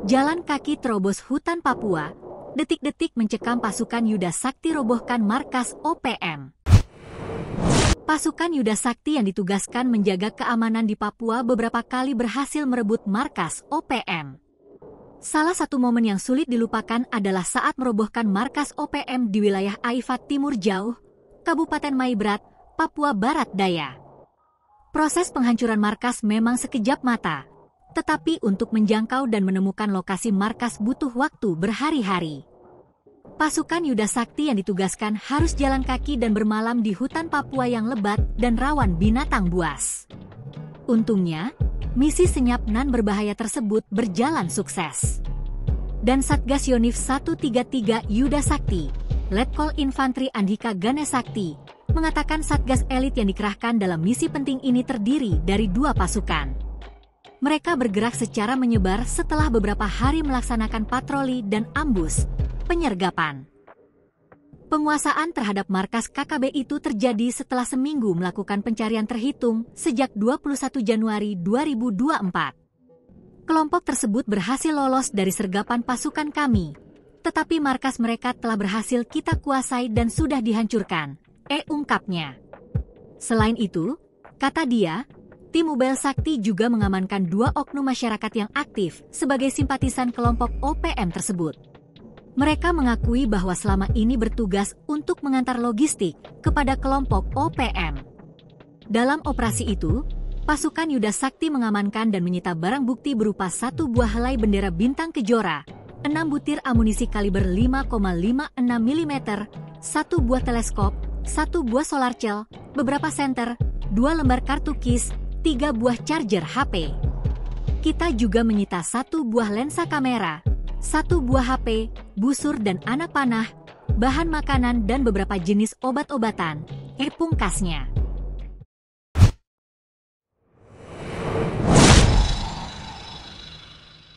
Jalan kaki terobos hutan Papua, detik-detik mencekam pasukan Yuda Sakti robohkan markas OPM. Pasukan Yuda Sakti yang ditugaskan menjaga keamanan di Papua beberapa kali berhasil merebut markas OPM. Salah satu momen yang sulit dilupakan adalah saat merobohkan markas OPM di wilayah Aifat Timur Jauh, Kabupaten Maibrat, Papua Barat Daya. Proses penghancuran markas memang sekejap mata, tetapi untuk menjangkau dan menemukan lokasi markas butuh waktu berhari-hari. Pasukan Yuda Sakti yang ditugaskan harus jalan kaki dan bermalam di hutan Papua yang lebat dan rawan binatang buas. Untungnya, misi senyap nan berbahaya tersebut berjalan sukses. Dan Satgas Yonif 133 Yuda Sakti, Letkol Infantri Andhika Ganesakti, mengatakan Satgas elit yang dikerahkan dalam misi penting ini terdiri dari 2 pasukan. Mereka bergerak secara menyebar setelah beberapa hari melaksanakan patroli dan ambus penyergapan. Penguasaan terhadap markas KKB itu terjadi setelah seminggu melakukan pencarian terhitung sejak 21 Januari 2024. Kelompok tersebut berhasil lolos dari sergapan pasukan kami, tetapi markas mereka telah berhasil kita kuasai dan sudah dihancurkan, ungkapnya. Selain itu, kata dia, tim Ubel Sakti juga mengamankan 2 oknum masyarakat yang aktif sebagai simpatisan kelompok OPM tersebut. Mereka mengakui bahwa selama ini bertugas untuk mengantar logistik kepada kelompok OPM. Dalam operasi itu, pasukan Yuda Sakti mengamankan dan menyita barang bukti berupa 1 buah helai bendera bintang kejora, 6 butir amunisi kaliber 5,56 mm, 1 buah teleskop, 1 buah solar cell, beberapa senter, 2 lembar kartu KIS, 3 buah charger HP. Kita juga menyita 1 buah lensa kamera, 1 buah HP, busur dan anak panah, bahan makanan dan beberapa jenis obat-obatan, pungkasnya.